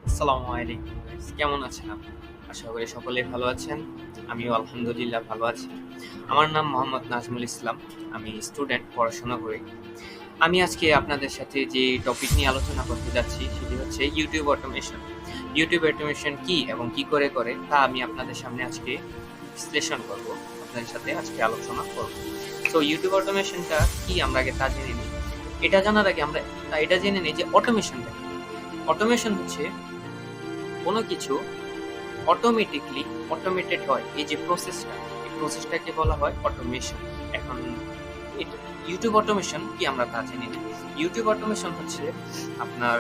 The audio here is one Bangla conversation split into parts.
আসসালামু আলাইকুম গাইস, কেমন আছেন আপনি? আশা করি সকলেই ভালো আছেন। আমিও আলহামদুলিল্লাহ ভালো আছি। আমার নাম মোহাম্মদ নাজমুল ইসলাম। আমি স্টুডেন্ট, পড়াশোনা করি। আমি আজকে আপনাদের সাথে যে টপিক নিয়ে আলোচনা করতে যাচ্ছি সেটি হচ্ছে ইউটিউব অটোমেশন। ইউটিউব অটোমেশন কি এবং কি করে তা আমি আপনাদের সামনে আজকে বিশ্লেষণ করব। আপনাদের সাথে আজকে আলোচনা করব। সো ইউটিউব অটোমেশনটা কি আমরা আগে তা জেনে নিই। এটা জানার আগে আমরা এটা জেনে নিই যে অটোমেশনটা কি। অটোমেশন হচ্ছে কোনো কিছু অটোমেটেড হয়, এই যে প্রসেসটা, এই প্রসেসটাকে বলা হয় অটোমেশন। এখন ইউটিউব অটোমেশন কি আমরা তা জেনে নিই। ইউটিউব অটোমেশন হচ্ছে আপনার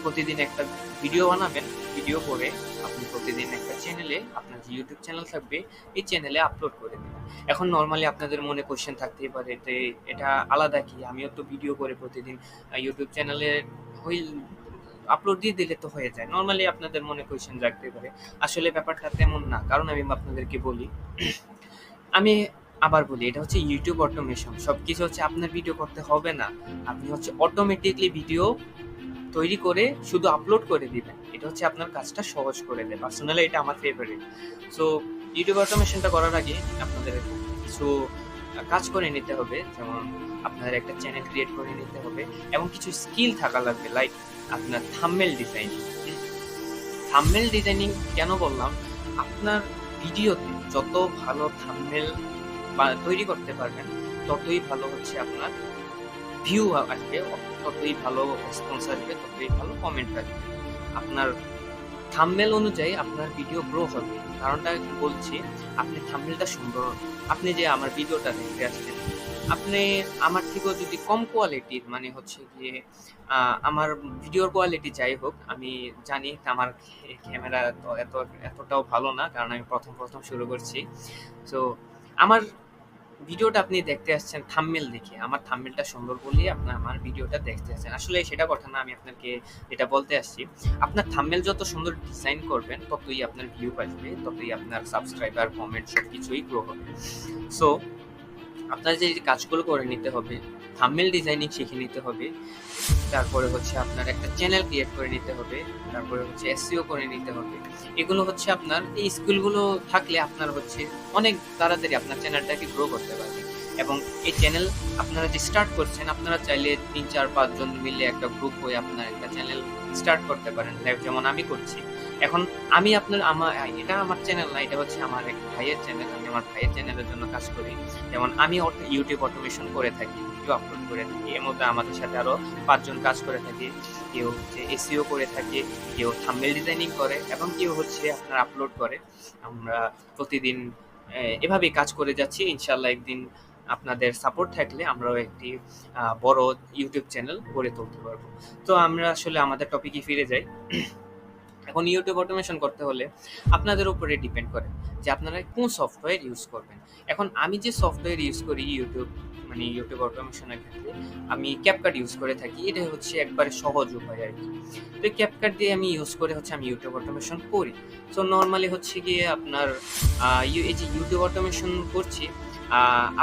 প্রতিদিন একটা ভিডিও বানাবেন, ভিডিও করে আপনি প্রতিদিন একটা চ্যানেলে, আপনার যে ইউটিউব চ্যানেল থাকবে এই চ্যানেলে আপলোড করে দেবেন। এখন নর্মালি আপনাদের মনে কোশ্চেন থাকতেই পারে যে এটা আলাদা কি, আমিও তো ভিডিও করে প্রতিদিন ইউটিউব চ্যানেলে হই আপলোড দিয়ে দিলে তো হয়ে যায়। নরমালি আপনাদের মনে কোয়েশ্চেন জাগতে পারে। আসলে ব্যাপারটা তেমন না। কারণ আমি আপনাদেরকে বলি, আমি আবার বলি, এটা হচ্ছে ইউটিউব অটোমেশন। সবকিছু হচ্ছে আপনার ভিডিও করতে হবে না। আপনি হচ্ছে অটোমেটিকলি ভিডিও তৈরি করে শুধু আপলোড করে দিবেন। এটা হচ্ছে আপনার কাজটা সহজ করে দেয়। পার্সোনালি এটা আমার ফেভারিট। সো ইউটিউব অটোমেশনটা করার আগে আপনাদের কিছু কাজ করে নিতে হবে। যেমন আপনার একটা চ্যানেল ক্রিয়েট করে নিতে হবে এবং কিছু স্কিল থাকা লাগবে, লাইক আপনার থাম্বনেল ডিজাইনিং। থাম্বনেল ডিজাইনিং কেন বললাম? আপনার ভিডিওতে যত ভালো থাম্বনেল তৈরি করতে পারবেন ততই ভালো হচ্ছে আপনার ভিউ আসবে, ততই ভালো রেসপন্স আসবে, ততই ভালো কমেন্ট আসবে। আপনার থাম্বনেল অনুযায়ী আপনার ভিডিও গ্রো হবে। কারণটা বলছি, আপনি থাম্বনেলটা সুন্দর, আপনি যে আমার ভিডিওটা দেখতে আসছেন, আপনি আমার থেকেও যদি কম কোয়ালিটির, মানে হচ্ছে গিয়ে আমার ভিডিওর কোয়ালিটি যাই হোক, আমি জানি আমার ক্যামেরা তো এতটাও ভালো না, কারণ আমি প্রথম শুরু করছি। সো আমার ভিডিওটা আপনি দেখতে আসছেন থাম্বনেল দেখে, আমার থাম্বনেলটা সুন্দর বলেই আপনি আমার ভিডিওটা দেখতে আসছেন। আসলে সেটা কথা না, আমি আপনাকে এটা বলতে আসছি, আপনার থাম্বনেল যত সুন্দর ডিজাইন করবেন ততই আপনার ভিউ আসবে, ততই আপনার সাবস্ক্রাইবার, কমেন্ট সবকিছুই গ্রো হবে। সো আপনার যে কাজগুলো করে নিতে হবে, থাম্বনেল ডিজাইনিং শিখে নিতে হবে, তারপরে হচ্ছে আপনার একটা চ্যানেল ক্রিয়েট করে নিতে হবে, তারপরে হচ্ছে এসইও করে নিতে হবে। এগুলো হচ্ছে আপনার এই স্কিলগুলো থাকলে আপনার হচ্ছে অনেক তাড়াতাড়ি আপনার চ্যানেলটাকে গ্রো করতে পারবে। এবং এই চ্যানেল আপনারা যে স্টার্ট করছেন, আপনারা চাইলে ৩-৪-৫ জন মিলে একটা গ্রুপ হয়ে আপনার একটা চ্যানেল স্টার্ট করতে পারেন, যেমন আমি করছি। এখন আমি এটা আমার চ্যানেল না, এটা হচ্ছে আমার এক ভাইয়ের চ্যানেল। আমি আমার ভাইয়ের চ্যানেলের জন্য কাজ করি। যেমন আমি ইউটিউব অটোমেশন করে থাকি, ভিডিও আপলোড করে থাকি। এর মধ্যে আমাদের সাথে আরো ৫ জন কাজ করে থাকে। কেউ হচ্ছে এসইও করে থাকে, কেউ থাম্বনেল ডিজাইনিং করে এবং কেউ হচ্ছে আপনার আপলোড করে। আমরা প্রতিদিন এভাবেই কাজ করে যাচ্ছি। ইনশাআল্লাহ একদিন আপনাদের সাপোর্ট থাকলে আমরাও একটি বড় ইউটিউব চ্যানেল গড়ে তুলতে পারবো। তো আমরা আসলে আমাদের টপিকে ফিরে যাই। এখন ইউটিউব অটোমেশন করতে হলে আপনাদের উপরে ডিপেন্ড করে যে আপনারা কোন সফটওয়্যার ইউজ করবেন। এখন আমি যে সফটওয়্যার ইউজ করি ইউটিউব অটোমেশনের ক্ষেত্রে, আমি ক্যাপকাট ইউজ করে থাকি। এটা হচ্ছে একবারে সহজ উপায় আর কি। তো ক্যাপকাট দিয়ে আমি ইউজ করে হচ্ছে আমি ইউটিউব অটোমেশন করি। সো নর্মালি হচ্ছে গিয়ে আপনার এই যে ইউটিউব অটোমেশন করছি,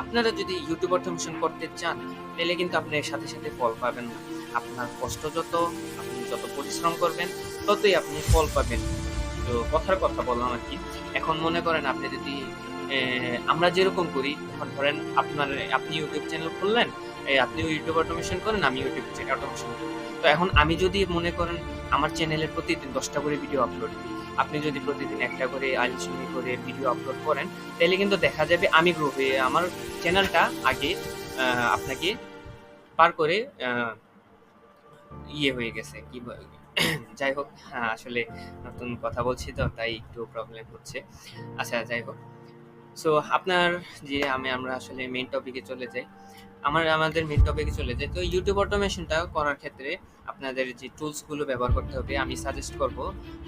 আপনারা যদি ইউটিউব অটোমেশন করতে চান তাহলে কিন্তু আপনি এর সাথে সাথে ফল পাবেন না। আপনার কষ্ট যত, আপনি যত পরিশ্রম করবেন ততই আপনি ফল পাবেন। তো কথার কথা বললাম আর কি। এখন মনে করেন আপনি যদি আমরা যেরকম করি, এখন ধরেন আপনি ইউটিউব চ্যানেল খুললেন, আপনিও ইউটিউব অটোমেশন করেন, আমি ইউটিউব অটোমেশন করি। তো এখন আমি যদি মনে করেন আমার চ্যানেলে প্রতিদিন 10টা করে ভিডিও আপলোড দিই, আপনি যদি প্রতিদিন একটা করে আইসুমি করে ভিডিও আপলোড করেন, তাহলে কিন্তু দেখা যাবে আমি গ্রো হয়ে আমার চ্যানেলটা আগে আপনাকে পার করে হয়ে গেছে কি যাই হোক, আসলে নতুন কথা বলছি তো তাই একটু প্রবলেম হচ্ছে। আচ্ছা, যাই হোক। সো আপনার যে আমরা আসলে মেইন টপিকে চলে যাই। আমাদের মেইন টপিকে চলে যাই। তো ইউটিউব অটোমেশনটা করার ক্ষেত্রে আপনাদের যে টুলস গুলো ব্যবহার করতে হবে, আমি সাজেস্ট করব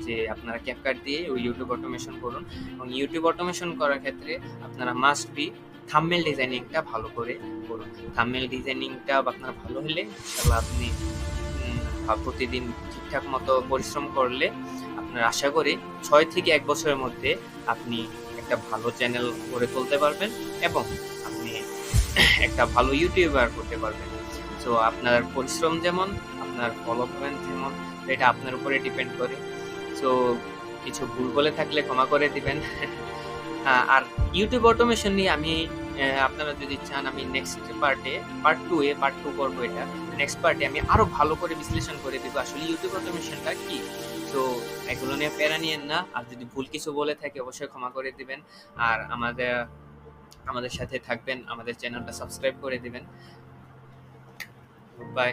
যে আপনারা ক্যাপকাট দিয়ে ওই ইউটিউব অটোমেশন করুন। এবং ইউটিউব অটোমেশন করার ক্ষেত্রে আপনারা মাস্ট বি থাম্বনেল ডিজাইনিংটা ভালো করে করুন। থাম্বনেল ডিজাইনিংটা আপনার ভালো হলে ইনশাআল্লাহ আপনি প্রতিদিন ঠিকঠাক মতো পরিশ্রম করলে আপনার আশা করি ৬ থেকে ১ বছরের মধ্যে আপনি একটা ভালো চ্যানেল গড়ে তুলতে পারবেন এবং আপনি একটা ভালো ইউটিউবার করতে পারবেন। সো আপনার পরিশ্রম যেমন, আপনার ফলো পয়েন্ট যেমন, এটা আপনার উপরে ডিপেন্ড করে। সো কিছু ভুল বলে থাকলে ক্ষমা করে দিবেন। আর ইউটিউব অটোমেশন নিয়ে আমি আপনারা যদি চান আমি নেক্সট পার্ট 2 করব এটা। নেক্সট পার্টে আমি আরো ভালো করে বিশ্লেষণ করে দিব আসলে ইউটিউব অটোমেশনটা কি। সো এগুলো নিয়ে প্যারা নিয়েন না। আর যদি ভুল কিছু বলে থাকি অবশ্যই ক্ষমা করে দিবেন। আর আমাদের সাথে থাকবেন, আমাদের চ্যানেলটা সাবস্ক্রাইব করে দিবেন। বাই।